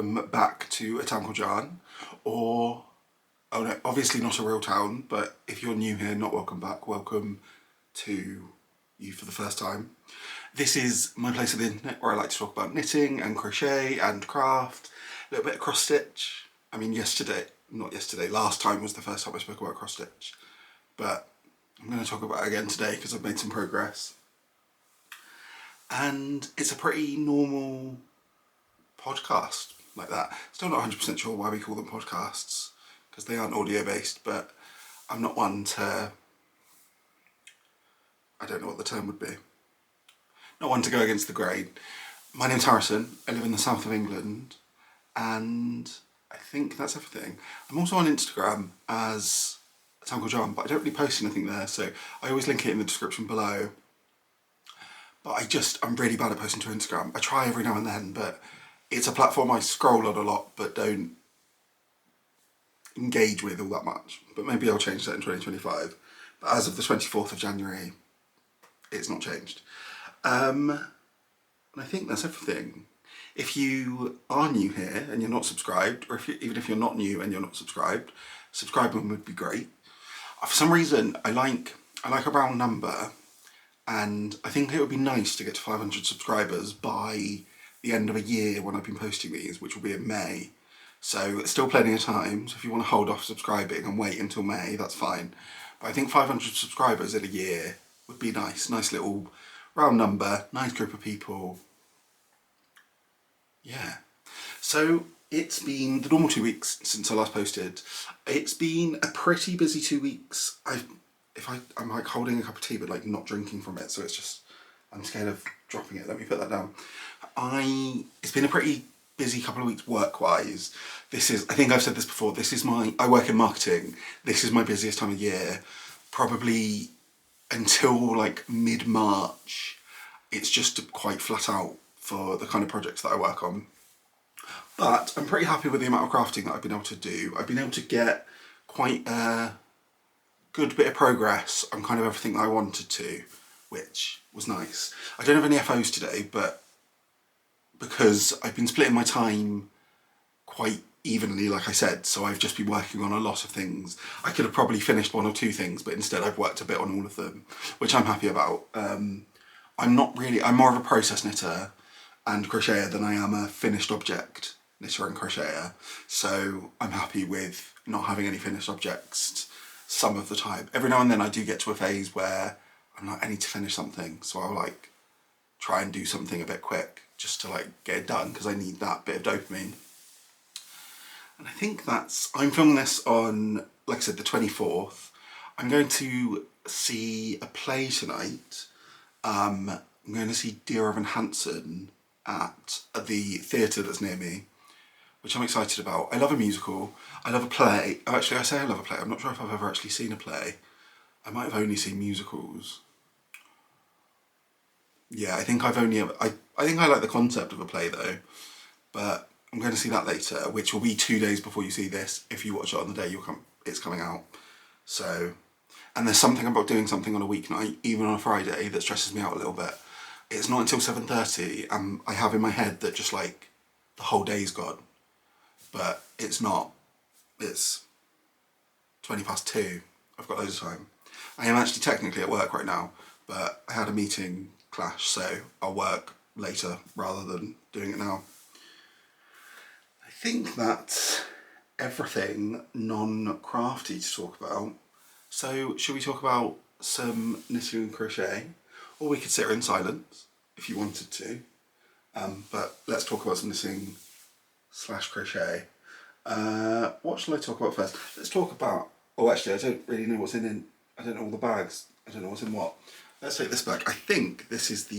welcome back to a town called Jan, or, oh no, obviously not a real town, but if you're new here, not welcome back, welcome to you for the first time. This is my place on the internet where I like to talk about knitting and crochet and craft, a little bit of cross stitch. I mean last time was the first time I spoke about cross stitch, but I'm going to talk about it again today because I've made some progress. And it's a pretty normal podcast like that. Still not 100% sure why we call them podcasts, because they aren't audio based, but I'm not one to, I don't know what the term would be, not one to go against the grain. My name's Harrison, I live in the south of England, and I think that's everything. I'm also on Instagram as Tangle John, but I don't really post anything there, so I always link it in the description below. But I'm really bad at posting to Instagram. I try every now and then, but it's a platform I scroll on a lot, but don't engage with all that much. But maybe I'll change that in 2025. But as of the 24th of January, it's not changed. And I think that's everything. If you are new here and you're not subscribed, or even if you're not new and you're not subscribed, subscribing would be great. For some reason, I like a round number, and I think it would be nice to get to 500 subscribers by the end of a year when I've been posting these, which will be in May. So it's still plenty of time, so if you want to hold off subscribing and wait until May, that's fine. But I think 500 subscribers in a year would be nice. Nice little round number, nice group of people. Yeah. So it's been the normal 2 weeks since I last posted. It's been a pretty busy 2 weeks. I'm like holding a cup of tea but like not drinking from it, so it's just, I'm scared of dropping it. Let me put that down. It's been a pretty busy couple of weeks work-wise. I think I've said this before, I work in marketing. This is my busiest time of year. Probably until like mid-March, it's just quite flat out for the kind of projects that I work on. But I'm pretty happy with the amount of crafting that I've been able to do. I've been able to get quite a good bit of progress on kind of everything that I wanted to, which was nice. I don't have any FOs today, but because I've been splitting my time quite evenly, like I said, so I've just been working on a lot of things. I could have probably finished one or two things, but instead I've worked a bit on all of them, which I'm happy about. I'm more of a process knitter and crocheter than I am a finished object knitter and crocheter, so I'm happy with not having any finished objects some of the time. Every now and then I do get to a phase where I'm like, I need to finish something, so I'll like try and do something a bit quick just to like get it done, because I need that bit of dopamine. And I think I'm filming this on, like I said, the 24th. I'm going to see a play tonight. I'm going to see Dear Evan Hansen at the theatre that's near me, which I'm excited about. I love a musical. I love a play. Actually, I say I love a play. I'm not sure if I've ever actually seen a play. I might have only seen musicals. Yeah, I think I think I like the concept of a play though, but I'm going to see that later, which will be 2 days before you see this. If you watch it on the day it's coming out. So, and there's something about doing something on a weeknight, even on a Friday, that stresses me out a little bit. It's not until 7:30, and I have in my head that just like the whole day's gone, but it's not. It's 2:20. I've got loads of time. I am actually technically at work right now, but I had a meeting clash, so I'll work later rather than doing it now. I think that's everything non-crafty to talk about. So should we talk about some knitting and crochet? Or we could sit here in silence if you wanted to. But let's talk about some knitting / crochet. What shall I talk about first? Let's talk about, oh actually I don't really know what's in I don't know all the bags. I don't know what's in what. Let's take this bag. I think this is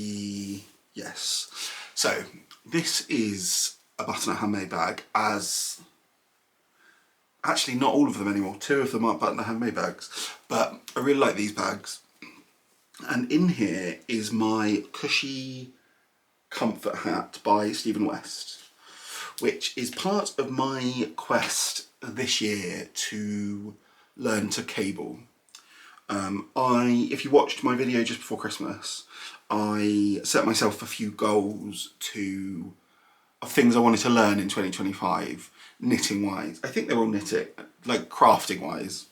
yes. So this is a Butternut handmade bag, actually not all of them anymore. 2 of them aren't Butternut handmade bags, but I really like these bags. And in here is my Cushy Comfort Hat by Stephen West, which is part of my quest this year to learn to cable. If you watched my video just before Christmas, I set myself a few goals to of things I wanted to learn in 2025, knitting wise. I think they're all knitting, like crafting wise.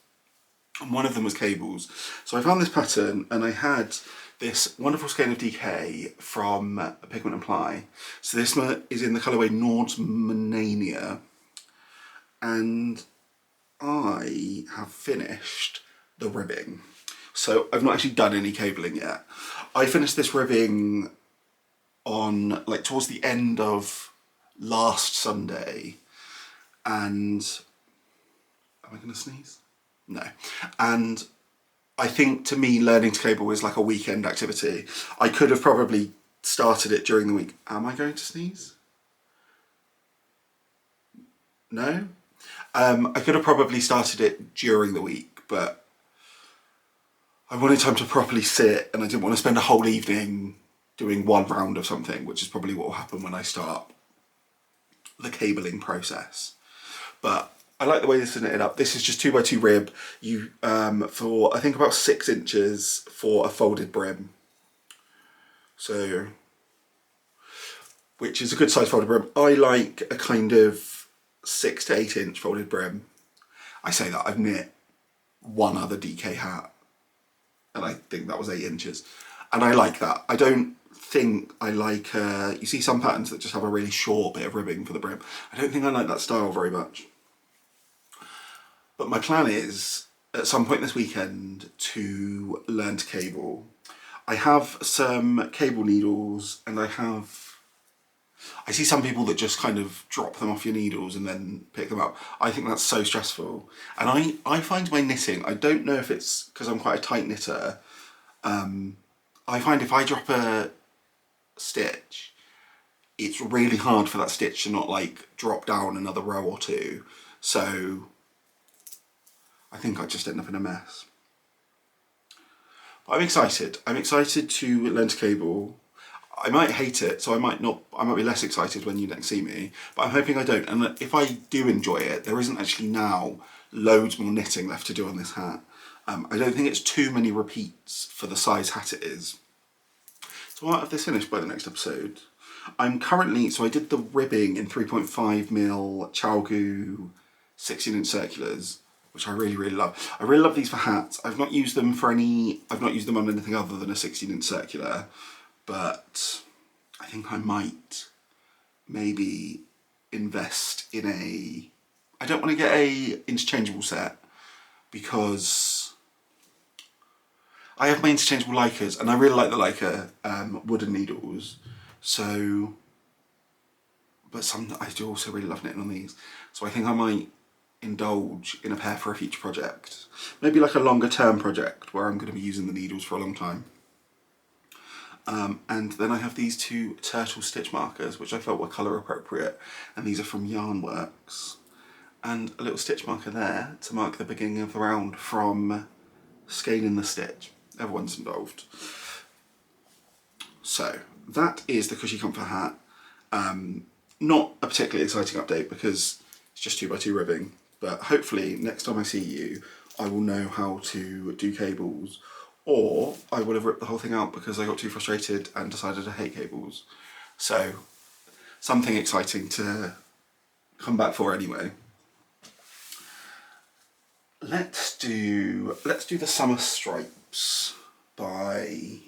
And one of them was cables. So I found this pattern and I had this wonderful skein of DK from Pigment and Ply. So this is in the colourway Nordmanania. And I have finished the ribbing. So I've not actually done any cabling yet. I finished this ribbing on like towards the end of last Sunday, and am I gonna sneeze? No. And I think to me learning to cable is like a weekend activity. I could have probably started it during the week. Am I going to sneeze? No? I could have probably started it during the week, but I wanted time to properly sit and I didn't want to spend a whole evening doing one round of something, which is probably what will happen when I start the cabling process. But I like the way this is knitted up. This is just 2x2 rib, for I think about 6 inches for a folded brim. So, which is a good size folded brim. I like a kind of 6 to 8 inch folded brim. I say that, I've knit one other DK hat and I think that was 8 inches. And I like that. I don't think I like, you see some patterns that just have a really short bit of ribbing for the brim. I don't think I like that style very much. But my plan is, at some point this weekend, to learn to cable. I have some cable needles and I see some people that just kind of drop them off your needles and then pick them up. I think that's so stressful. And I find my knitting, I don't know if it's because I'm quite a tight knitter, I find if I drop a stitch, it's really hard for that stitch to not like drop down another row or two. So I think I just end up in a mess. But I'm excited. I'm excited to learn to cable. I might hate it, so I might be less excited when you next see me, but I'm hoping I don't. And if I do enjoy it, there isn't actually now loads more knitting left to do on this hat. I don't think it's too many repeats for the size hat it is. So I'll have this finished by the next episode. I'm currently, so I did the ribbing in 3.5mm Chalgu 16-inch circulars, which I really, really love. I really love these for hats. I've not used them on anything other than a 16-inch circular. But I think I might maybe invest in I don't want to get a interchangeable set because I have my interchangeable Leicas and I really like the Leica wooden needles. So, but I do also really love knitting on these. So I think I might indulge in a pair for a future project. Maybe like a longer term project where I'm going to be using the needles for a long time. And then I have these 2 turtle stitch markers, which I felt were colour appropriate, and these are from Yarnworks. And a little stitch marker there to mark the beginning of the round from scaling the stitch. Everyone's involved. So that is the Cushy Comfort Hat. Not a particularly exciting update because it's just 2x2 ribbing, but hopefully next time I see you, I will know how to do cables. Or I would have ripped the whole thing out because I got too frustrated and decided to hate cables. So, something exciting to come back for anyway. Let's do the Summer Stripes by...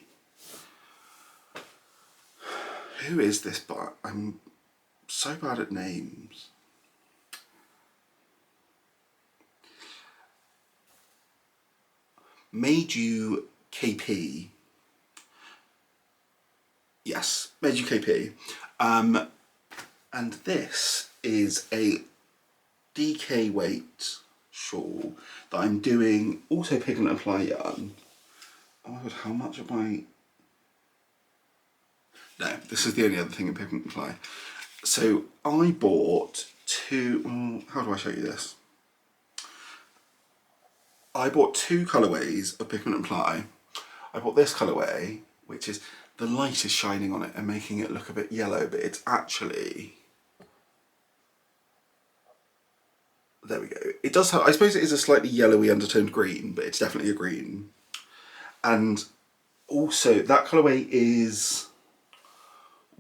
Who is this by? I'm so bad at names. Meiju KP. Yes, Meiju KP. And this is a DK weight shawl that I'm doing also Pigment and Ply yarn. Oh my god, how much am I? No, this is the only other thing in Pigment and Ply. So I bought 2, how do I show you this? I bought 2 colourways of Pigment and Ply. I bought this colourway, which is, the light is shining on it and making it look a bit yellow, but it's actually, there we go. It does have, I suppose it is a slightly yellowy undertoned green, but it's definitely a green. And also that colourway is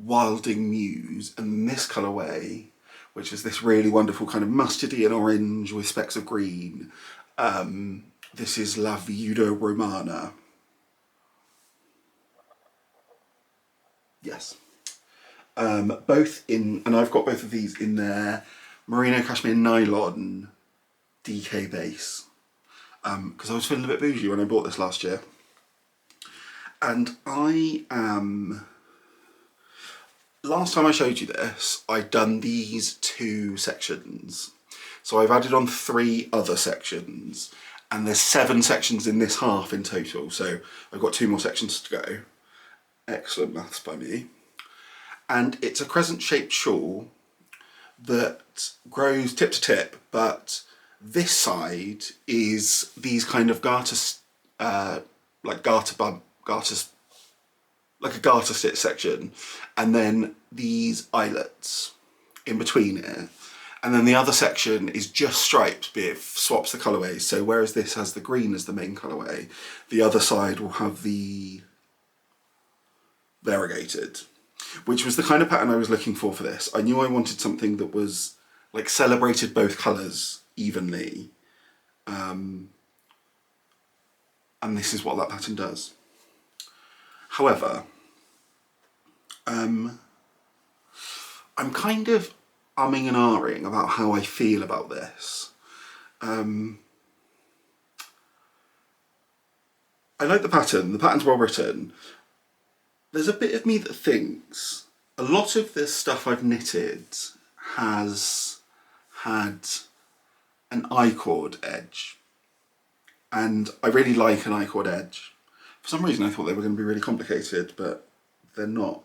Wildling Muse, and this colourway, which is this really wonderful kind of mustardy and orange with specks of green. This is La Viada Romana. Yes. Both in, and I've got both of these in their merino cashmere nylon DK base, because I was feeling a bit bougie when I bought this last year. And I am, last time I showed you this, I'd done these 2 sections. So I've added on 3 other sections, and there's 7 sections in this half in total. So I've got 2 more sections to go. Excellent maths by me. And it's a crescent shaped shawl that grows tip to tip, but this side is these kind of garter, like like a garter stitch section, and then these eyelets in between it, and then the other section is just stripes, but it swaps the colourways. So whereas this has the green as the main colourway, the other side will have the variegated, which was the kind of pattern I was looking for this. I knew I wanted something that was like celebrated both colours evenly, and this is what that pattern does. However, I'm kind of umming and ahhing about how I feel about this. I like the pattern's well written. There's a bit of me that thinks a lot of this stuff I've knitted has had an I-cord edge, and I really like an I-cord edge. For some reason I thought they were going to be really complicated, but they're not.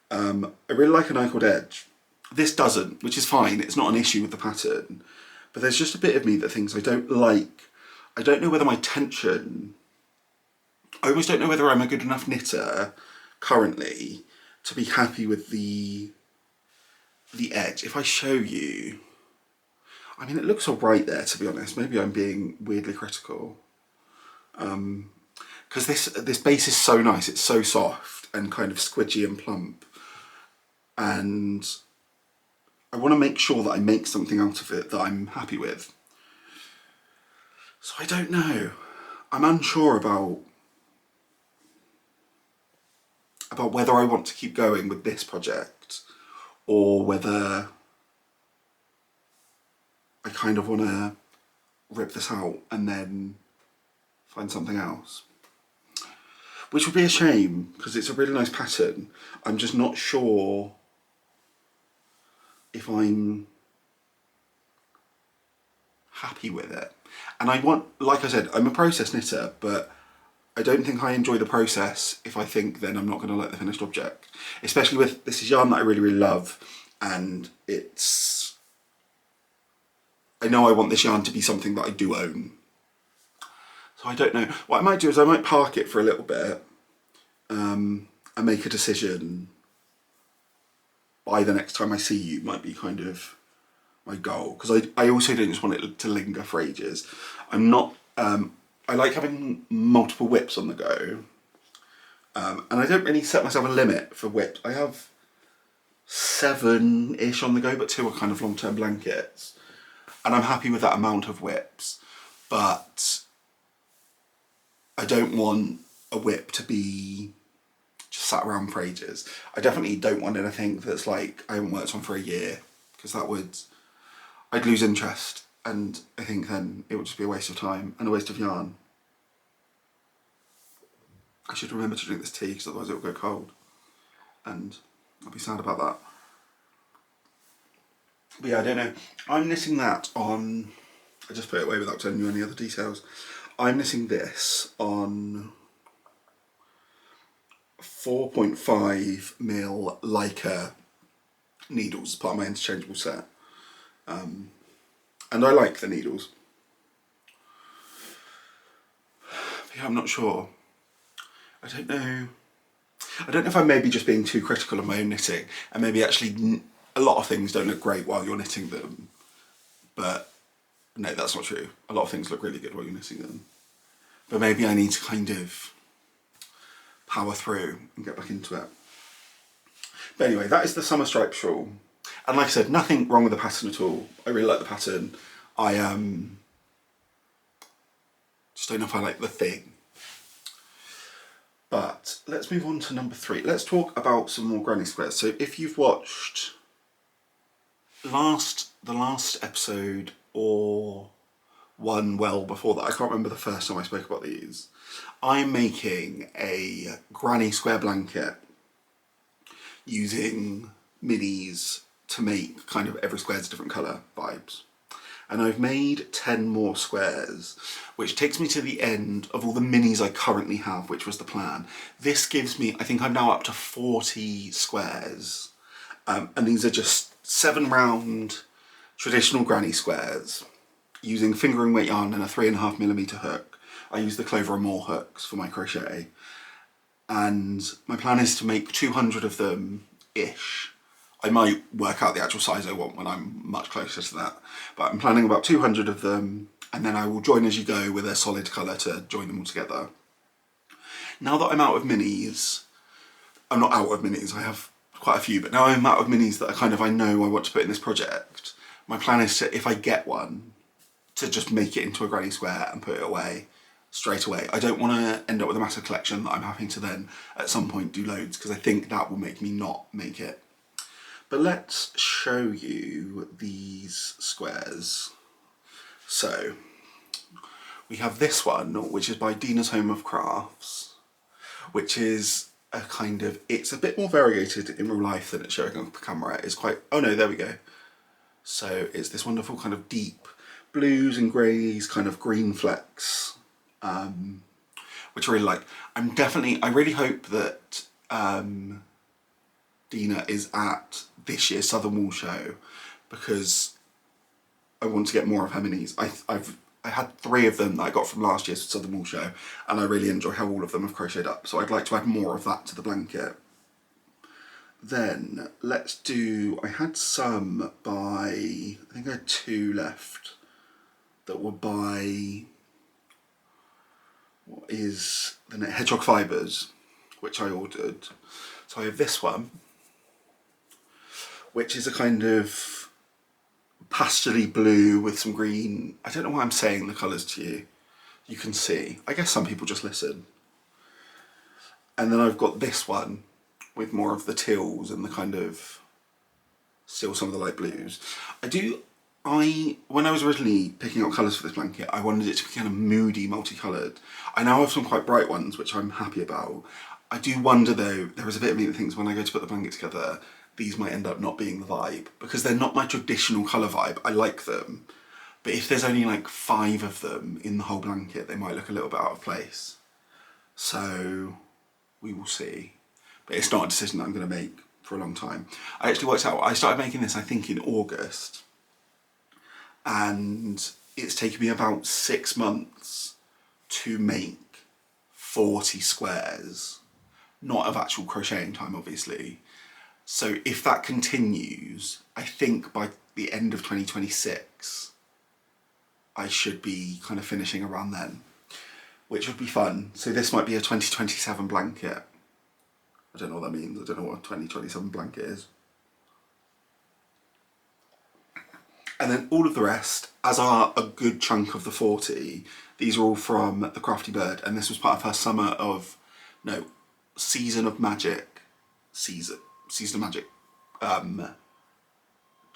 I really like an I-cord edge. This doesn't, which is fine, it's not an issue with the pattern, but there's just a bit of me that thinks I don't know whether my tension, I almost don't know whether I'm a good enough knitter currently to be happy with the edge. If I show you, I mean, it looks all right there, to be honest. Maybe I'm being weirdly critical. Because this base is so nice, it's so soft and kind of squidgy and plump. And I want to make sure that I make something out of it that I'm happy with. So I don't know. I'm unsure about whether I want to keep going with this project or whether I kind of want to rip this out and then find something else. Which would be a shame, because it's a really nice pattern. I'm just not sure if I'm happy with it. And I want, like I said, I'm a process knitter, but I don't think I enjoy the process if I think then I'm not going to like the finished object. Especially with, this is yarn that I really, really love, and it's, I know I want this yarn to be something that I do own. So I don't know. What I might do is I might park it for a little bit and make a decision by the next time I see you, might be kind of my goal. Because I also don't just want it to linger for ages. I'm not, I like having multiple WIPs on the go. And I don't really set myself a limit for WIPs. I have 7-ish on the go, but 2 are kind of long-term blankets. And I'm happy with that amount of WIPs. But I don't want a WIP to be just sat around for ages. I definitely don't want anything that's like I haven't worked on for a year, because that would, I'd lose interest, and I think then it would just be a waste of time and a waste of yarn. I should remember to drink this tea, because otherwise it will go cold, and I'll be sad about that. But yeah, I don't know. I'm knitting that on, I just put it away without telling you any other details. I'm knitting this on 4.5mm Leica needles as part of my interchangeable set. And I like the needles. But yeah, I'm not sure. I don't know if I'm maybe just being too critical of my own knitting, and maybe actually a lot of things don't look great while you're knitting them. But no, that's not true. A lot of things look really good while you're knitting them. But maybe I need to kind of power through and get back into it. But anyway, that is the Summer Stripe Shawl. And like I said, nothing wrong with the pattern at all. I really like the pattern. I just don't know if I like the thing. But let's move on to number 3. Let's talk about some more granny squares. So if you've watched the last episode or one well before that, I can't remember the first time I spoke about these, I'm making a granny square blanket using minis to make kind of every square's a different colour vibes. And I've made 10 more squares, which takes me to the end of all the minis I currently have, which was the plan. This gives me, I think I'm now up to 40 squares. And these are just 7 round traditional granny squares using fingering weight yarn and a 3.5mm hook. I use the Clover and More hooks for my crochet. And my plan is to make 200 of them-ish. I might work out the actual size I want when I'm much closer to that. But I'm planning about 200 of them, and then I will join as you go with a solid colour to join them all together. Now that I'm out of minis, I'm not out of minis, I have quite a few, but now I'm out of minis that I know I want to put in this project. My plan is to, if I get one, to just make it into a granny square and put it away straight away. I don't want to end up with a massive collection that I'm having to then at some point do loads, because I think that will make me not make it. But let's show you these squares. So we have this one, which is by Dina's Home of Crafts, which is a kind of, it's a bit more variegated in real life than it's showing on camera. It's quite, oh no, there we go. So it's this wonderful kind of deep blues and greys, kind of green flecks, which I really like. I really hope that Dina is at this year's Southern Wool Show, because I want to get more of her minis. I had 3 of them that I got from last year's Southern Wool Show, and I really enjoy how all of them have crocheted up, so I'd like to add more of that to the blanket. Then let's do, I had some by, I think I had 2 left that were by, what is the name? Hedgehog Fibres, which I ordered. So I have this one, which is a kind of pastel-y blue with some green. I don't know why I'm saying the colours to you. You can see. I guess some people just listen. And then I've got this one with more of the teals and the kind of, still some of the light blues. When I was originally picking out colours for this blanket, I wanted it to be kind of moody, multicoloured. I now have some quite bright ones, which I'm happy about. I do wonder though, there is a bit of me that thinks when I go to put the blanket together, these might end up not being the vibe, because they're not my traditional colour vibe. I like them, but if there's only like 5 of them in the whole blanket, they might look a little bit out of place. So we will see. But it's not a decision that I'm going to make for a long time. I actually worked out, I started making this I think in August, and it's taken me about 6 months to make 40 squares, not of actual crocheting time obviously. So if that continues, I think by the end of 2026, I should be kind of finishing around then, which would be fun. So this might be a 2027 blanket. I don't know what that means. I don't know what a 2027 blanket is. And then all of the rest, as are a good chunk of the 40, these are all from the Crafty Bird, and this was part of her Season of Magic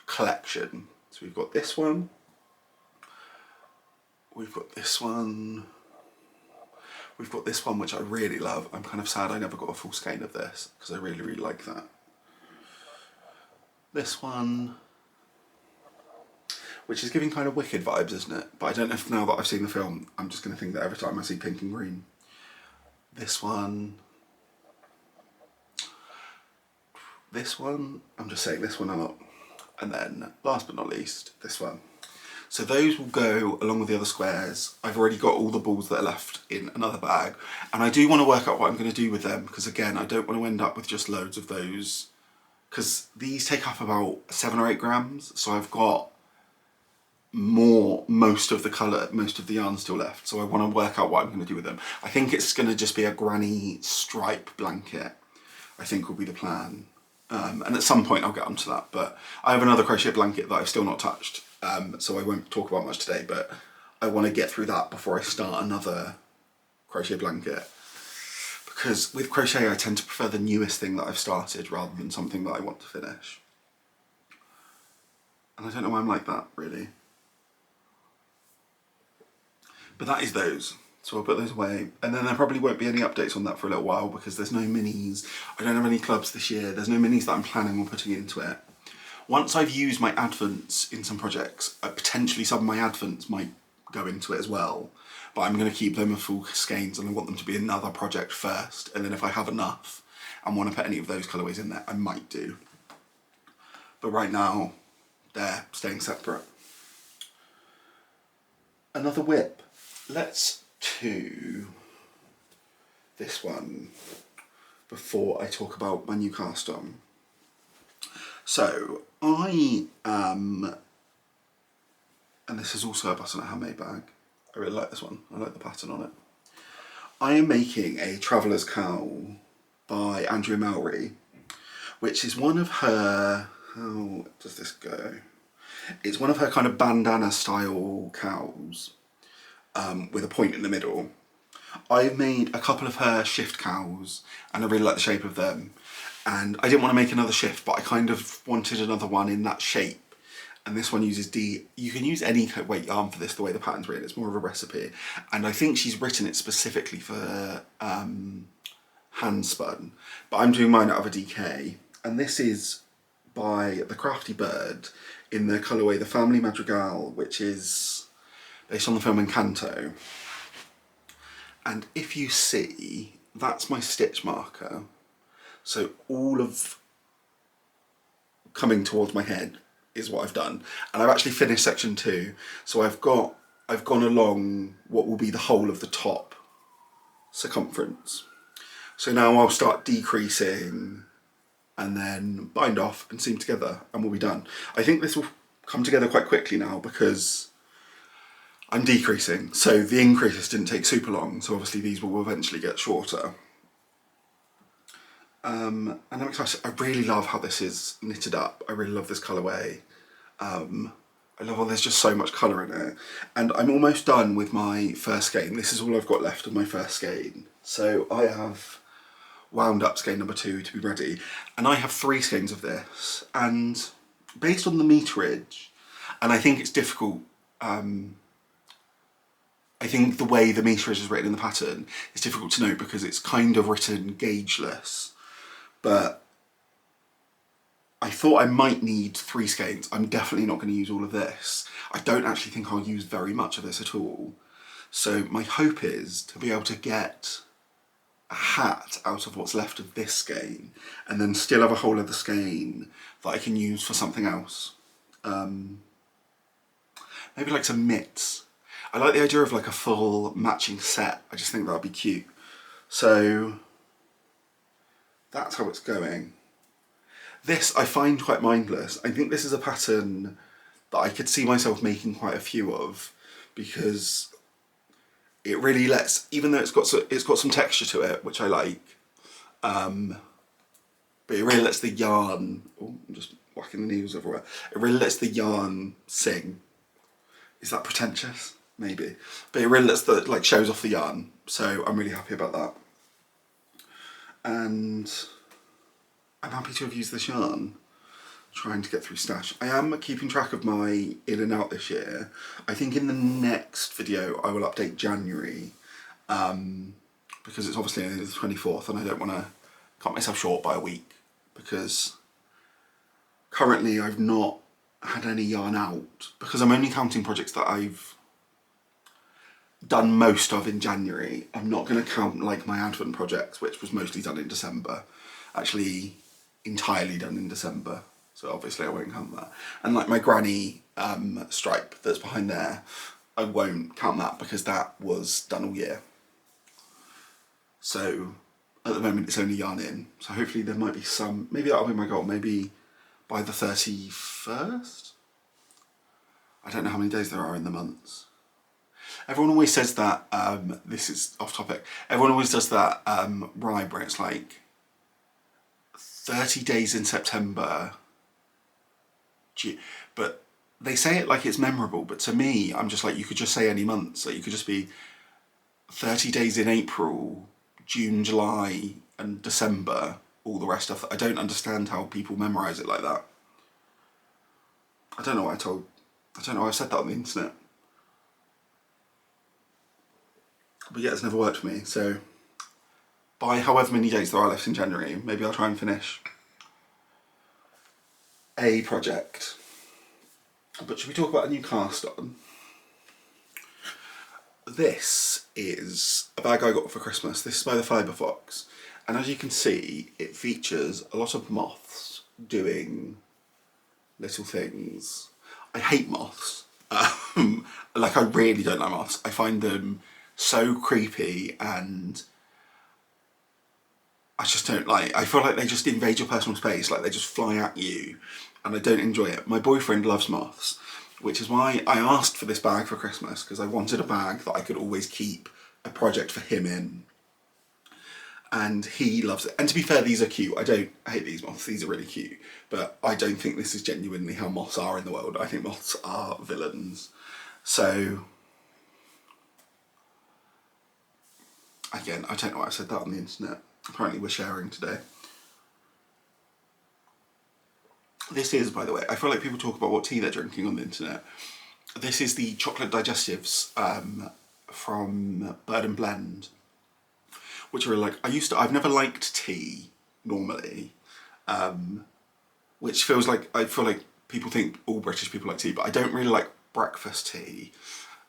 collection. So we've got this one, we've got this one, we've got this one which I really love. I'm kind of sad I never got a full skein of this because I really, really like that. This one, which is giving kind of Wicked vibes, isn't it? But I don't know if now that I've seen the film, I'm just going to think that every time I see pink and green. This one, I'm just saying this one a lot. And then last but not least, this one. So those will go along with the other squares. I've already got all the balls that are left in another bag. And I do want to work out what I'm going to do with them, because again, I don't want to end up with just loads of those, because these take up about 7 or 8 grams. So I've got most of the yarn still left. So I want to work out what I'm going to do with them. I think it's going to just be a granny stripe blanket, I think will be the plan. And at some point I'll get onto that, but I have another crochet blanket that I've still not touched, so I won't talk about much today, but I want to get through that before I start another crochet blanket. Because with crochet I tend to prefer the newest thing that I've started rather than something that I want to finish. And I don't know why I'm like that, really. But that is those. So I'll put those away. And then there probably won't be any updates on that for a little while because there's no minis. I don't have any clubs this year. There's no minis that I'm planning on putting into it. Once I've used my advents in some projects, potentially some of my advents might go into it as well. But I'm going to keep them as full skeins and I want them to be another project first. And then if I have enough and want to put any of those colourways in there, I might do. But right now, they're staying separate. Another WIP. Let's do this one before I talk about my new cast on. So I am, and this is also a Butternut handmade bag. I really like this one. I like the pattern on it. I am making a Traveller's Cowl by Andrea Lowry, which is one of her, how does this go? It's one of her kind of bandana style cowls with a point in the middle. I've made a couple of her shift cowls and I really like the shape of them. And I didn't want to make another shift, but I kind of wanted another one in that shape. And this one uses you can use any weight yarn for this, the way the pattern's written, it's more of a recipe. And I think she's written it specifically for hand spun, but I'm doing mine out of a DK. And this is by the Crafty Bird in the colourway The Family Madrigal, which is based on the film Encanto. And if you see, that's my stitch marker. So all of coming towards my head is what I've done. And I've actually finished section 2. So I've gone along what will be the whole of the top circumference. So now I'll start decreasing and then bind off and seam together and we'll be done. I think this will come together quite quickly now because I'm decreasing. So the increases didn't take super long. So obviously these will eventually get shorter. And I'm excited. I really love how this is knitted up. I really love this colourway. I love how there's just so much colour in it. And I'm almost done with my first skein. This is all I've got left of my first skein. So I have wound up skein number 2 to be ready. And I have 3 skeins of this. And based on the meterage, and I think it's difficult, I think the way the meterage is written in the pattern is difficult to know because it's kind of written gaugeless. But I thought I might need 3 skeins. I'm definitely not going to use all of this. I don't actually think I'll use very much of this at all. So my hope is to be able to get a hat out of what's left of this skein and then still have a whole other skein that I can use for something else. Maybe like some mitts. I like the idea of like a full matching set. I just think that would be cute. So that's how it's going. This I find quite mindless. I think this is a pattern that I could see myself making quite a few of because it really lets, even though it's got some texture to it, which I like, but it really lets the yarn, oh, I'm just whacking the needles everywhere. It really lets the yarn sing. Is that pretentious? Maybe. But it really lets shows off the yarn. So I'm really happy about that. And I'm happy to have used this yarn, trying to get through stash. I am keeping track of my in and out this year. I think in the next video I will update January, because it's obviously only the 24th and I don't want to cut myself short by a week, because currently I've not had any yarn out, because I'm only counting projects that I've done most of in January. I'm not going to count like my Advent project, which was mostly done in December, actually entirely done in December, so obviously I won't count that. And like my granny stripe that's behind there, I won't count that because that was done all year. So at the moment it's only yarn in, so hopefully there might be some, maybe that'll be my goal, maybe by the 31st? I don't know how many days there are in the months. Everyone always says that, this is off topic, everyone always does that rhyme where it's like 30 days in September, but they say it like it's memorable, but to me, I'm just like, you could just say any months. Like, you could just be 30 days in April, June, July, and December, all the rest of it. I don't understand how people memorise it like that. I don't know why I've said that on the internet. But yeah, it's never worked for me, so by however many days there are left in January, maybe I'll try and finish a project. But should we talk about a new cast on? This is a bag I got for Christmas. This is by the Fibre Fox. And as you can see, it features a lot of moths doing little things. I hate moths. Like, I really don't like moths. I find them so creepy, and I just don't like, I feel like they just invade your personal space, like they just fly at you, and I don't enjoy it. My boyfriend loves moths, which is why I asked for this bag for Christmas, because I wanted a bag that I could always keep a project for him in. And he loves it. And to be fair, these are cute. I hate these moths, these are really cute. But I don't think this is genuinely how moths are in the world. I think moths are villains. So, again, I don't know why I said that on the internet. Apparently we're sharing today. This is, by the way, I feel like people talk about what tea they're drinking on the internet. This is the chocolate digestives from Bird and Blend, which are like, I've never liked tea normally, which feels like, I feel like people think all British people like tea, but I don't really like breakfast tea.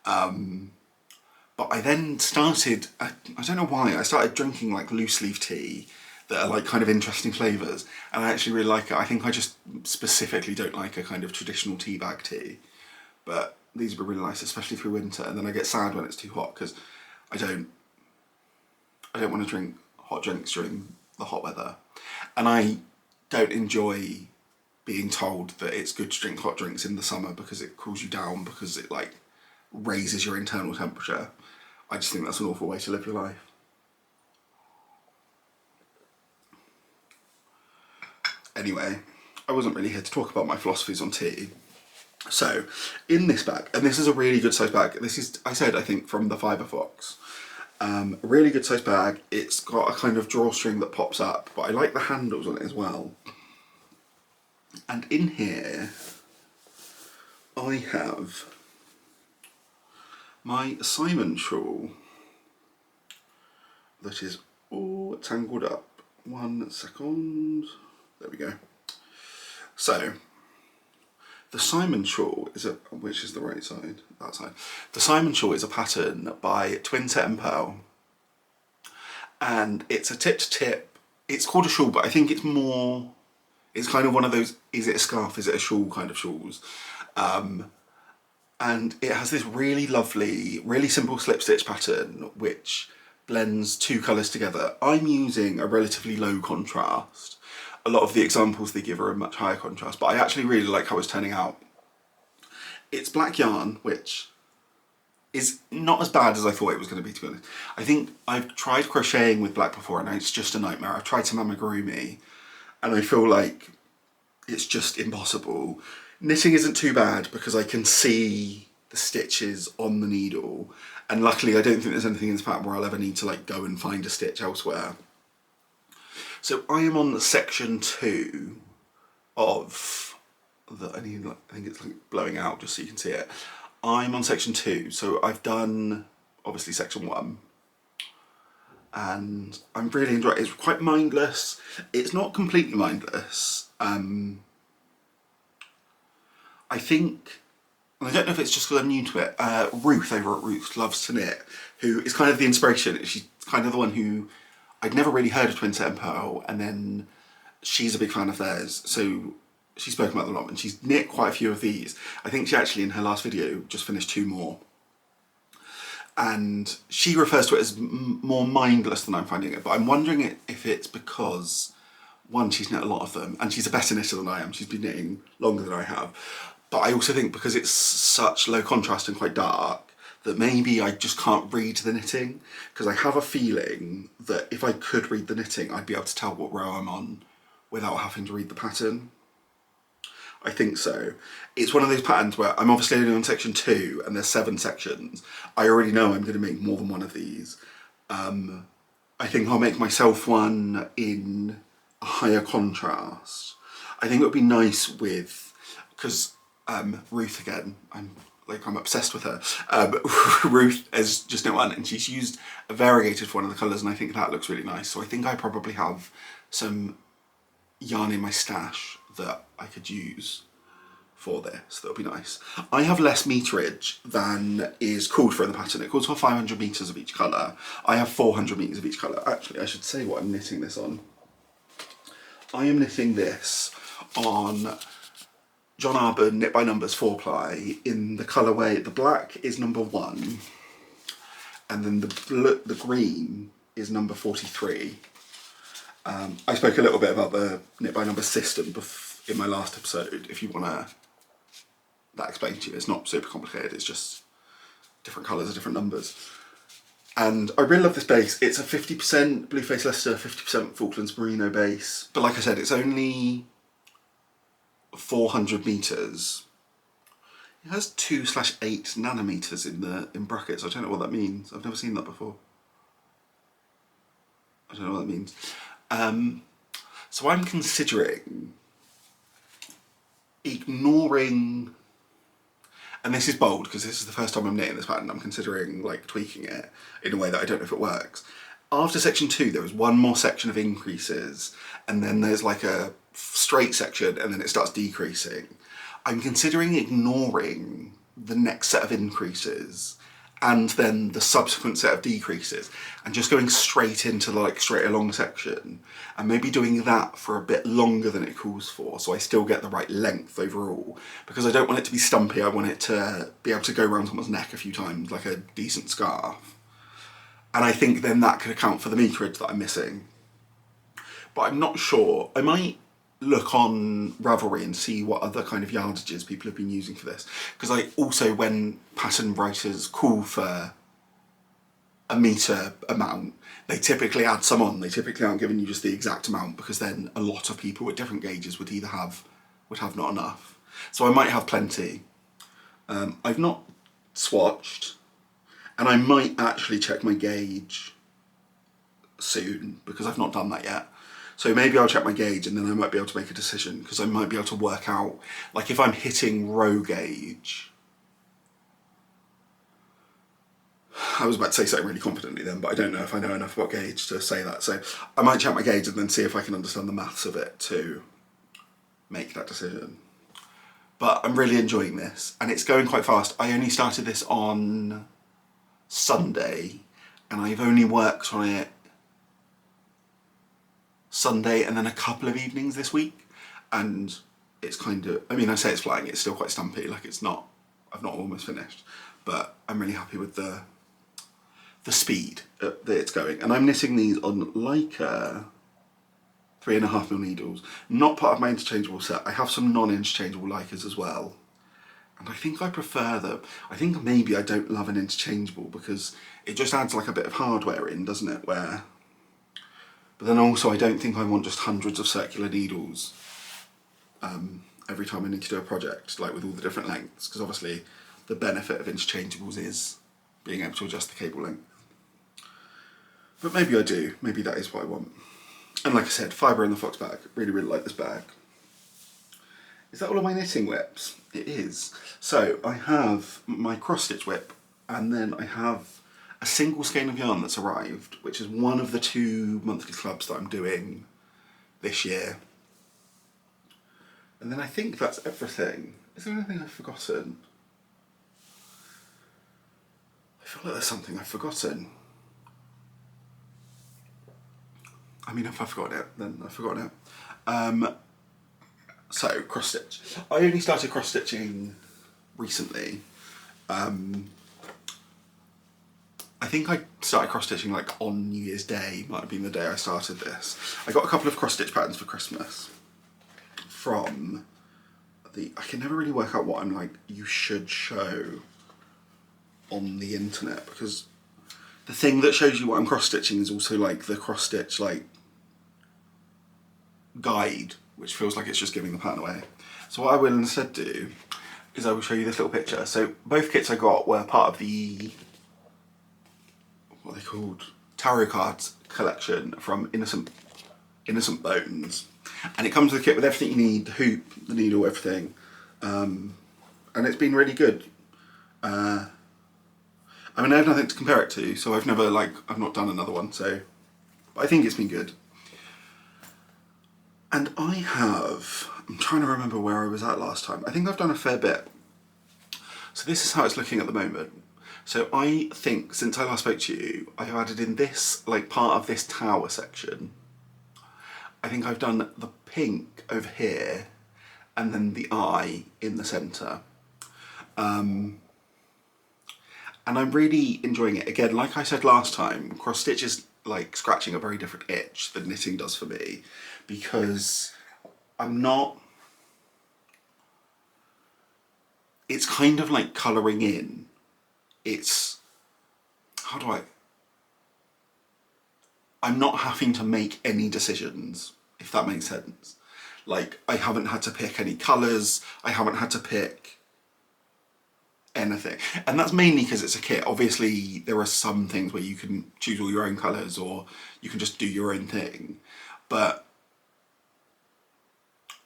But I then started, I don't know why, I started drinking like loose leaf tea that are like kind of interesting flavours, and I actually really like it. I think I just specifically don't like a kind of traditional tea bag tea, but these were really nice, especially through winter. And then I get sad when it's too hot, because I don't want to drink hot drinks during the hot weather, and I don't enjoy being told that it's good to drink hot drinks in the summer because it cools you down, because it like raises your internal temperature. I just think that's an awful way to live your life. Anyway, I wasn't really here to talk about my philosophies on tea. So, in this bag, and this is a really good size bag, this is, I think, from the Fibre Fox. A really good size bag. It's got a kind of drawstring that pops up, but I like the handles on it as well. And in here, I have my Simon shawl that is all tangled up. 1 second. There we go. So, the Simon shawl is which is the right side? That side. The Simon shawl is a pattern by Twinset Purl, and it's a tip to tip. It's called a shawl, but I think it's more, it's kind of one of those, is it a scarf, is it a shawl kind of shawls. And it has this really lovely, really simple slip stitch pattern which blends two colours together. I'm using a relatively low contrast. A lot of the examples they give are a much higher contrast, but I actually really like how it's turning out. It's black yarn, which is not as bad as I thought it was going to be honest. I think I've tried crocheting with black before and it's just a nightmare. I've tried some amigurumi and I feel like it's just impossible. Knitting isn't too bad because I can see the stitches on the needle, and luckily I don't think there's anything in this pattern where I'll ever need to like go and find a stitch elsewhere. So I am on section 2 of the, I think it's like blowing out just so you can see it. I'm on section 2, so I've done obviously section 1. And I'm really enjoying it. It's quite mindless. It's not completely mindless. I think, and I don't know if it's just because I'm new to it, Ruth over at Ruth Loves to Knit, who is kind of the inspiration. She's kind of the one who, I'd never really heard of Twinset Purl, and then she's a big fan of theirs, so she's spoken about them a lot, and she's knit quite a few of these. I think she actually, in her last video, just finished 2 more. And she refers to it as more mindless than I'm finding it, but I'm wondering if it's because, one, she's knit a lot of them, and she's a better knitter than I am. She's been knitting longer than I have. But I also think because it's such low contrast and quite dark, that maybe I just can't read the knitting, because I have a feeling that if I could read the knitting, I'd be able to tell what row I'm on without having to read the pattern. I think so. It's one of those patterns where I'm obviously only on section 2 and there's 7 sections. I already know I'm going to make more than one of these. I think I'll make myself one in a higher contrast. I think it would be nice with, because Ruth again, I'm obsessed with her. Ruth has just knit one and she's used a variegated for one of the colours and I think that looks really nice. So I think I probably have some yarn in my stash that I could use for this. That'll be nice. I have less meterage than is called for in the pattern. It calls for 500 meters of each colour. I have 400 meters of each colour. Actually, I should say what I'm knitting this on. I am knitting this on Joh Arborn Knit by Numbers 4-ply in the colourway. The black is number 1, and then the green is number 43. I spoke a little bit about the Knit by Numbers system in my last episode. If you want that explained to you, it's not super complicated. It's just different colours, different numbers. And I really love this base. It's a 50% Blueface Leicester, 50% Falklands Merino base. But like I said, it's only 400 meters. It has 2/8 nanometers in brackets. I don't know what that means. I've never seen that before. I don't know what that means. So I'm considering ignoring, and this is bold because this is the first time I'm knitting this pattern, I'm considering like tweaking it in a way that I don't know if it works. After section 2 there was one more section of increases and then there's like a straight section and then it starts decreasing. I'm considering ignoring the next set of increases and then the subsequent set of decreases and just going straight into the straight along section and maybe doing that for a bit longer than it calls for so I still get the right length overall, because I don't want it to be stumpy. I want it to be able to go around someone's neck a few times like a decent scarf, and I think then that could account for the meterage that I'm missing. But I'm not sure. I might look on Ravelry and see what other kind of yardages people have been using for this, because I also, when pattern writers call for a meter amount, they typically add some on. They typically aren't giving you just the exact amount, because then a lot of people with different gauges would either have not enough. So I might have plenty. I've not swatched, and I might actually check my gauge soon because I've not done that yet. So maybe I'll check my gauge and then I might be able to make a decision, because I might be able to work out, like if I'm hitting row gauge, I was about to say something really confidently then, but I don't know if I know enough about gauge to say that. So I might check my gauge and then see if I can understand the maths of it to make that decision. But I'm really enjoying this and it's going quite fast. I only started this on Sunday and I've only worked on it Sunday and then a couple of evenings this week, and it's kind of, I mean, I say it's flying, it's still quite stumpy, like it's not, I've not almost finished, but I'm really happy with the speed that it's going. And I'm knitting these on Leica 3.5mm needles, not part of my interchangeable set. I have some non-interchangeable Leicas as well, and I think I prefer them. I think maybe I don't love an interchangeable because it just adds like a bit of hardware in, doesn't it, where, but then also I don't think I want just hundreds of circular needles every time I need to do a project, like with all the different lengths, because obviously the benefit of interchangeables is being able to adjust the cable length. But maybe I do, maybe that is what I want. And like I said, Fibre in the Fox bag, really, really like this bag. Is that all of my knitting whips? It is. So I have my cross stitch whip, and then I have a single skein of yarn that's arrived, which is one of the 2 monthly clubs that I'm doing this year. And then I think that's everything. Is there anything I've forgotten? I feel like there's something I've forgotten. I mean, if I've forgotten it, then I've forgotten it. So, cross stitch. I only started cross stitching recently. I think I started cross stitching like on New Year's Day, might have been the day I started this. I got a couple of cross stitch patterns for Christmas from I can never really work out what I'm like, you should show on the internet, because the thing that shows you what I'm cross stitching is also like the cross stitch like guide, which feels like it's just giving the pattern away. So what I will instead do is I will show you this little picture. So both kits I got were part of the, what are they called? Tarot cards collection from Innocent Bones. And it comes with a kit with everything you need, the hoop, the needle, everything. And it's been really good. I mean, I have nothing to compare it to, so I've not done another one, so, but I think it's been good. And I'm trying to remember where I was at last time. I think I've done a fair bit. So this is how it's looking at the moment. So I think since I last spoke to you, I have added in this, like part of this tower section. I think I've done the pink over here and then the eye in the centre. And I'm really enjoying it. Again, like I said last time, cross stitch is like scratching a very different itch than knitting does for me, because it's kind of like colouring in. It's, I'm not having to make any decisions, if that makes sense. Like, I haven't had to pick any colours, I haven't had to pick anything. And that's mainly because it's a kit. Obviously, there are some things where you can choose all your own colours or you can just do your own thing. But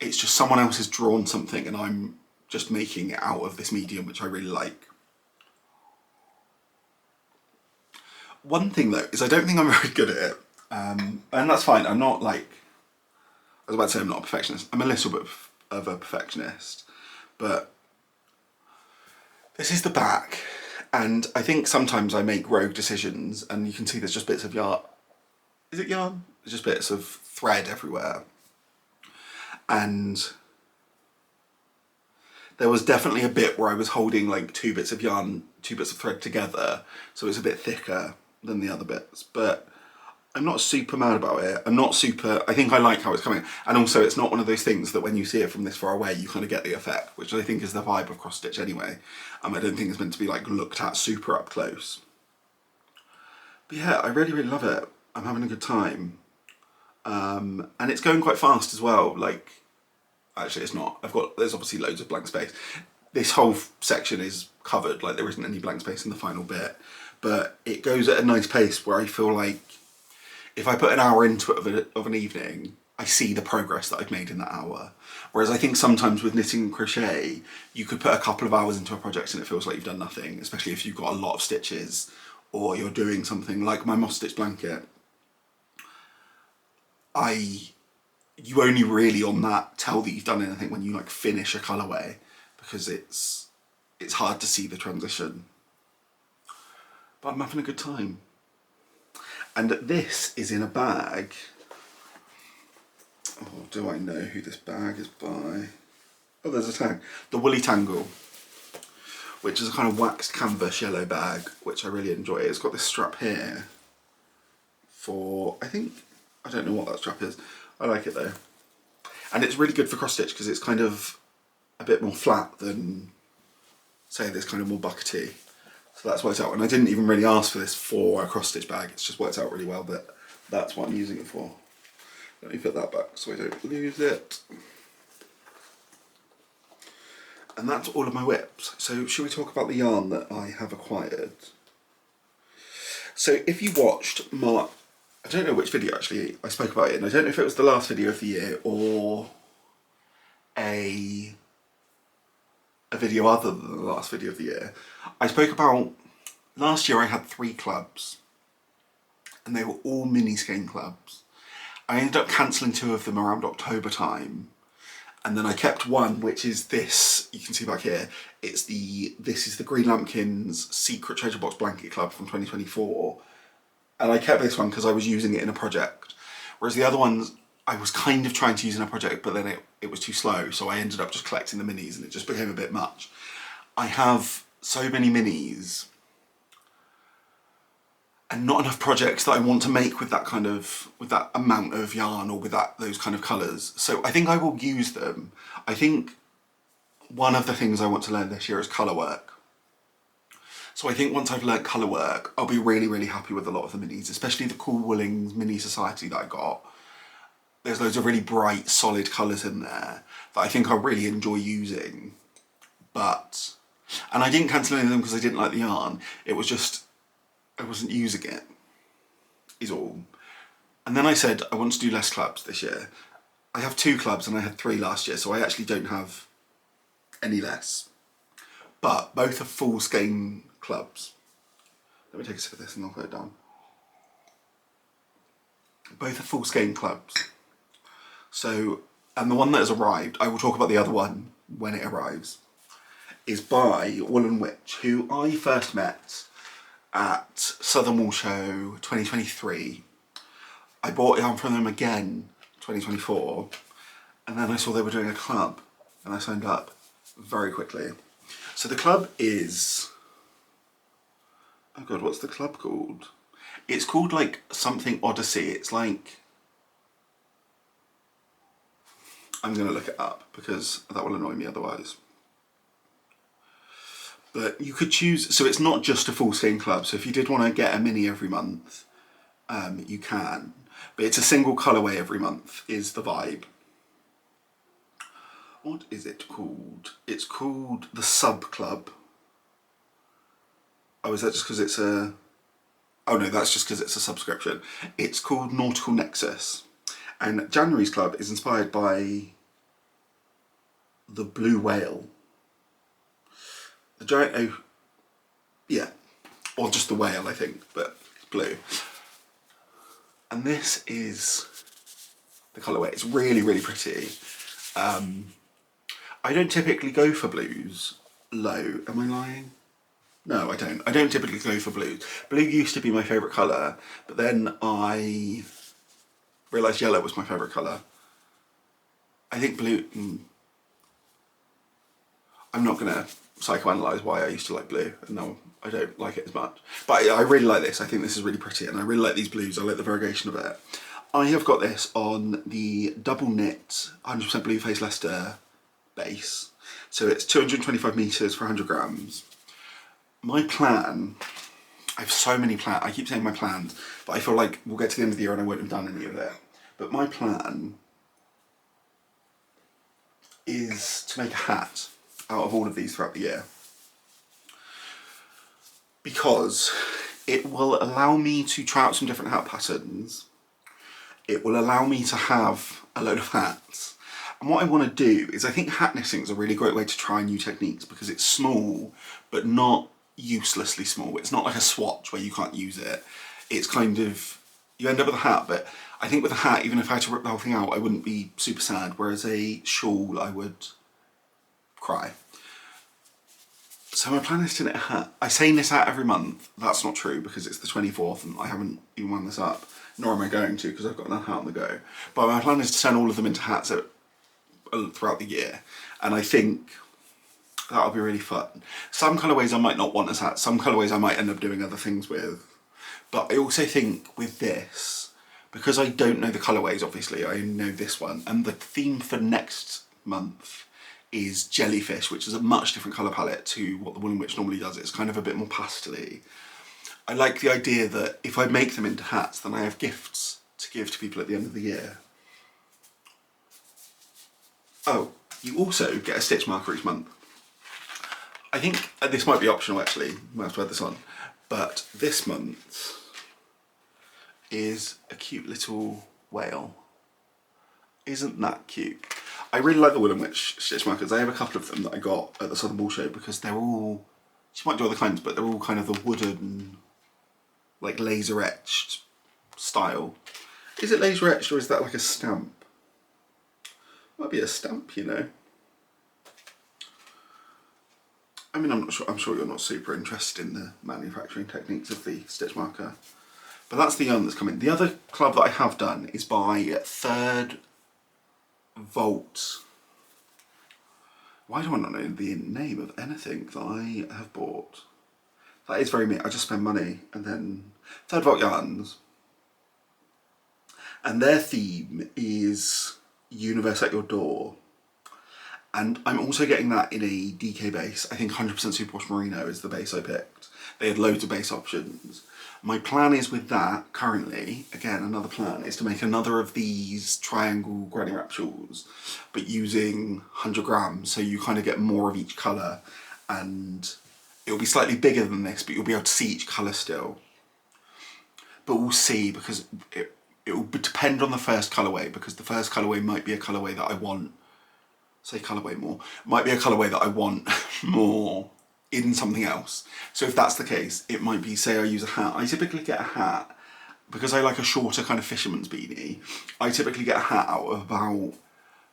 it's just someone else has drawn something and I'm just making it out of this medium, which I really like. One thing though, is I don't think I'm very good at it. And that's fine. I'm not like, I was about to say I'm not a perfectionist. I'm a little bit of a perfectionist, but this is the back. And I think sometimes I make rogue decisions and you can see there's just bits of yarn. Is it yarn? There's just bits of thread everywhere. And there was definitely a bit where I was holding like two bits of yarn, two bits of thread together. So it's a bit thicker than the other bits, but I'm not super mad about it. I think I like how it's coming. And also it's not one of those things that when you see it from this far away, you kind of get the effect, which I think is the vibe of cross stitch anyway. I don't think it's meant to be like looked at super up close. But yeah, I really, really love it. I'm having a good time. And it's going quite fast as well. Like, actually it's not. There's obviously loads of blank space. This whole section is covered, like there isn't any blank space in the final bit. But it goes at a nice pace where I feel like if I put an hour into it of an evening, I see the progress that I've made in that hour. Whereas I think sometimes with knitting and crochet, you could put a couple of hours into a project and it feels like you've done nothing, especially if you've got a lot of stitches or you're doing something like my moss stitch blanket. You only really on that tell that you've done anything when you like finish a colourway, because it's hard to see the transition. But I'm having a good time. And this is in a bag. Oh, do I know who this bag is by? Oh, there's a tag. The Wooley Tangle, which is a kind of waxed canvas yellow bag, which I really enjoy. It's got this strap here for, I don't know what that strap is. I like it though. And it's really good for cross stitch because it's kind of a bit more flat than, say, this kind of more buckety. So that's worked out. And I didn't even really ask for this for a cross stitch bag. It's just worked out really well, but that's what I'm using it for. Let me put that back so I don't lose it. And that's all of my WIPs. So should we talk about the yarn that I have acquired? So if you watched I don't know which video actually I spoke about it in. I don't know if it was the last video of the year or a video other than the last video of the year. I spoke about, last year I had 3 clubs and they were all mini skein clubs. I ended up cancelling 2 of them around October time, and then I kept one, which is this, you can see back here. This is the Green Lambkins Secret Treasure Box Blanket Club from 2024. And I kept this one because I was using it in a project. Whereas the other ones, I was kind of trying to use in a project, but then it was too slow. So I ended up just collecting the minis and it just became a bit much. I have so many minis and not enough projects that I want to make with that amount of yarn or with those kind of colours. So I think I will use them. I think one of the things I want to learn this year is colour work. So I think once I've learnt colour work, I'll be really, really happy with a lot of the minis, especially the Cool Woolings Mini Society that I got. there's loads of really bright, solid colours in there that I think I really enjoy using. But, and I didn't cancel any of them because I didn't like the yarn. It was just, I wasn't using it, is all. And then I said I want to do less clubs this year. I have 2 clubs and I had 3 last year, so I actually don't have any less. But both are full skein clubs. Let me take a sip of this and I'll put it down. Both are full skein clubs. So, and the one that has arrived, I will talk about the other one when it arrives, is by Woolen Wytch, who I first met at Southern Wool Show 2023. I bought yarn from them again 2024, and then I saw they were doing a club and I signed up very quickly. So the club is, oh god, what's the club called? It's called like something Odyssey. It's like, I'm going to look it up because that will annoy me otherwise. But you could choose, so it's not just a full skein club. So if you did want to get a mini every month, you can. But it's a single colourway every month is the vibe. What is it called? It's called the Sub Club. Oh, is that just because it's a... Oh no, that's just because it's a subscription. It's called Nautical Nexus. And January's club is inspired by the blue whale. The giant, oh, yeah, or just the whale, I think, but it's blue. And this is the colourway. It's really, really pretty. I don't typically go for blues low. Am I lying? No, I don't. I don't typically go for blues. Blue used to be my favourite colour, but then I realised yellow was my favourite colour. I think blue... I'm not going to psychoanalyse why I used to like blue, and now I don't like it as much. But I really like this. I think this is really pretty, and I really like these blues. I like the variegation of it. I have got this on the double knit 100% Blue Face Leicester base. So it's 225 metres for 100 grams. My plan, I have so many plans, I keep saying my plans, but I feel like we'll get to the end of the year and I won't have done any of it. But my plan is to make a hat out of all of these throughout the year, because it will allow me to try out some different hat patterns. It will allow me to have a load of hats. And what I want to do is, I think hat knitting is a really great way to try new techniques because it's small, but not uselessly small. It's not like a swatch where you can't use it. It's kind of, you end up with a hat, but I think with a hat, even if I had to rip the whole thing out, I wouldn't be super sad, whereas a shawl, I would cry. So my plan is to knit a hat. I say knit out every month. That's not true because it's the 24th and I haven't even wound this up, nor am I going to because I've got another hat on the go. But my plan is to turn all of them into hats throughout the year, and I think that'll be really fun. Some colourways I might not want as hats, some colourways I might end up doing other things with. But I also think with this, because I don't know the colourways, obviously, I only know this one, and the theme for next month is jellyfish, which is a much different colour palette to what the Woolen Wytch normally does. It's kind of a bit more pastel-y. I like the idea that if I make them into hats, then I have gifts to give to people at the end of the year. Oh, you also get a stitch marker each month. I think this might be optional actually, might have to add this on, but this month is a cute little whale. Isn't that cute? I really like the Woolen Wytch stitch markers. I have a couple of them that I got at the Southern Wool Show because they're all, she might do other kinds, but they're all kind of the wooden, like laser etched style. Is it laser etched or is that like a stamp? Might be a stamp, you know. I mean, I'm not sure. I'm sure you're not super interested in the manufacturing techniques of the stitch marker, but that's the yarn that's coming. The other club that I have done is by Third Vault. Why do I not know the name of anything that I have bought? That is very me. I just spend money, and then Third Vault Yarns, and their theme is Universe at Your Door. And I'm also getting that in a DK base. I think 100% Superwash Merino is the base I picked. They had loads of base options. My plan is with that, currently, again, another plan, is to make another of these triangle granny wrap shawls, but using 100 grams, so you kind of get more of each colour, and it'll be slightly bigger than this, but you'll be able to see each colour still. But we'll see, because it will depend on the first colourway, because the first colourway might be a colourway that I want, might be a colourway that I want more in something else. So if that's the case, it might be, say I use a hat. I typically get a hat, because I like a shorter kind of fisherman's beanie, I typically get a hat out of about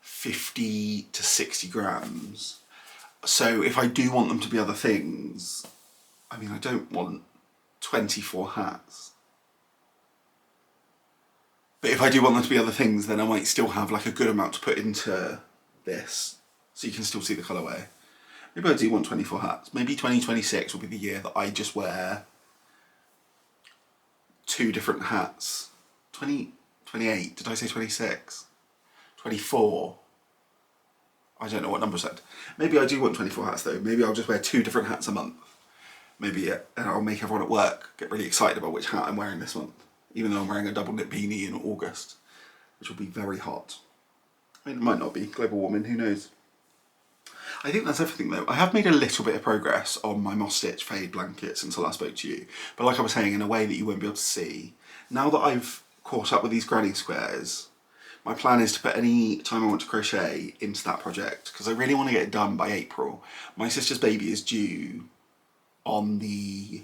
50 to 60 grams. So if I do want them to be other things, I mean, I don't want 24 hats. But if I do want them to be other things, then I might still have like a good amount to put into this, so you can still see the colourway. Maybe I do want 24 hats. Maybe 2026 will be the year that I just wear 2 different hats. 28, did I say 26? 24. I don't know what number I said. Maybe I do want 24 hats though. Maybe I'll just wear 2 different hats a month. Maybe I'll make everyone at work get really excited about which hat I'm wearing this month, even though I'm wearing a double knit beanie in August, which will be very hot. I mean, it might not be. Global warming, who knows? I think that's everything though. I have made a little bit of progress on my Moss Stitch fade blanket since I last spoke to you, but like I was saying, in a way that you won't be able to see. Now that I've caught up with these granny squares, my plan is to put any time I want to crochet into that project, because I really want to get it done by April. My sister's baby is due on the...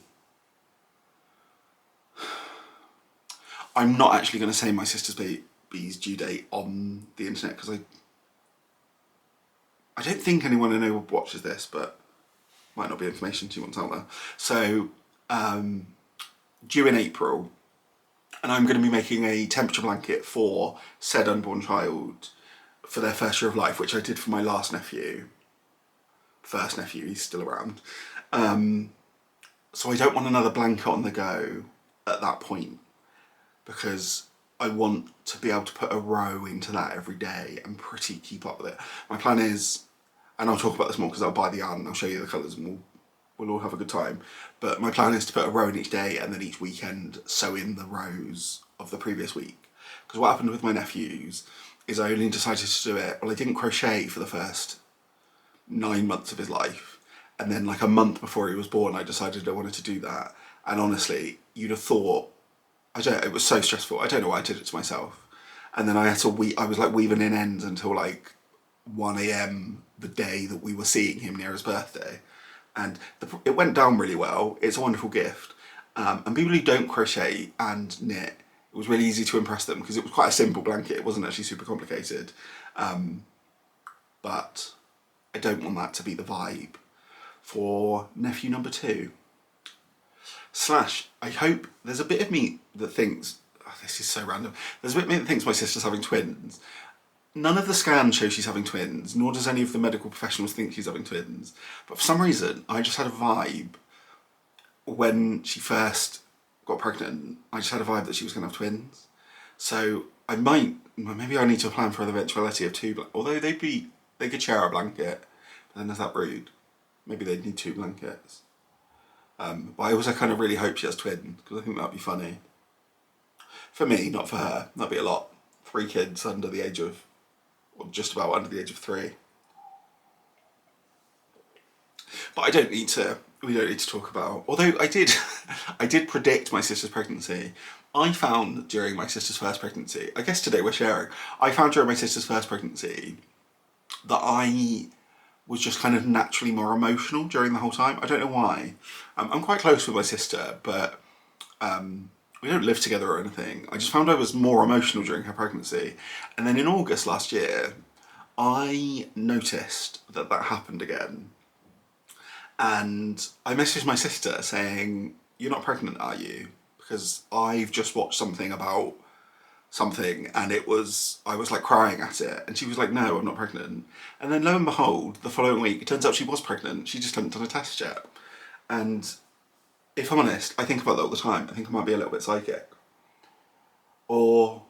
I'm not actually going to say my sister's baby's due date on the internet, because I don't think anyone I know watches this, but might not be information she wants out there. So, due in April, and I'm going to be making a temperature blanket for said unborn child for their first year of life, which I did for my last nephew. First nephew, he's still around. So I don't want another blanket on the go at that point, because I want to be able to put a row into that every day and pretty keep up with it. My plan is, and I'll talk about this more because I'll buy the yarn and I'll show you the colours and we'll all have a good time. But my plan is to put a row in each day and then each weekend sew in the rows of the previous week. Because what happened with my nephews is I only decided to do it, well, I didn't crochet for the first 9 months of his life. And then like a month before he was born, I decided I wanted to do that. And honestly, you'd have thought, it was so stressful. I don't know why I did it to myself. And then I had to I was like weaving in ends until like 1 AM the day that we were seeing him near his birthday. And it went down really well. It's a wonderful gift. And people who don't crochet and knit, it was really easy to impress them because it was quite a simple blanket. It wasn't actually super complicated. But I don't want that to be the vibe for nephew number 2. / I hope there's a bit of me that thinks, oh, this is so random. There's a bit of me that thinks my sister's having twins. None of the scans show she's having twins, nor does any of the medical professionals think she's having twins. But for some reason, I just had a vibe when she first got pregnant. I just had a vibe that she was going to have twins. So maybe I need to plan for the eventuality of 2, although they could share a blanket, but then is that rude? Maybe they'd need 2 blankets. But I also kind of really hope she has twins, because I think that'd be funny. For me, not for her. That'd be a lot. 3 kids under the age of, or just about under the age of 3. But we don't need to talk about, although I did predict my sister's pregnancy. I found during my sister's first pregnancy, I guess today we're sharing, I found during my sister's first pregnancy that I was just kind of naturally more emotional during the whole time. I don't know why. I'm quite close with my sister, but we don't live together or anything. I just found I was more emotional during her pregnancy. And then in August last year, I noticed that happened again. And I messaged my sister saying, "You're not pregnant, are you? Because I've just watched something about something and I was like crying at it." And she was like, "No, I'm not pregnant." And then lo and behold, the following week, it turns out she was pregnant. She just hadn't done a test yet. And if I'm honest, I think about that all the time. I think I might be a little bit psychic. Or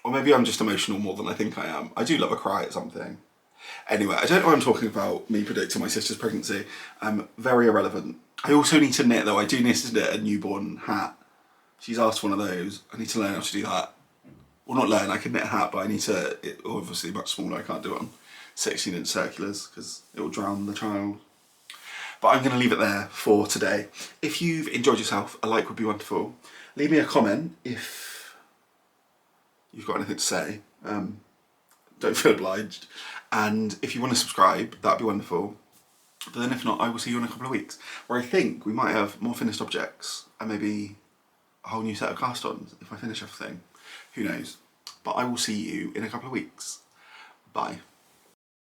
Or maybe I'm just emotional more than I think I am. I do love a cry at something. Anyway, I don't know why I'm talking about me predicting my sister's pregnancy. Very irrelevant. I also need to knit though. I do need to knit a newborn hat. She's asked for one of those. I need to learn how to do that. Well, not learn, I can knit a hat, but I need to, obviously much smaller, I can't do it on 16-inch circulars because it will drown the child. But I'm going to leave it there for today. If you've enjoyed yourself, a like would be wonderful. Leave me a comment if you've got anything to say. Don't feel obliged. And if you want to subscribe, that'd be wonderful. But then if not, I will see you in a couple of weeks, where I think we might have more finished objects and maybe a whole new set of cast-ons if I finish everything. Who knows? But I will see you in a couple of weeks. Bye.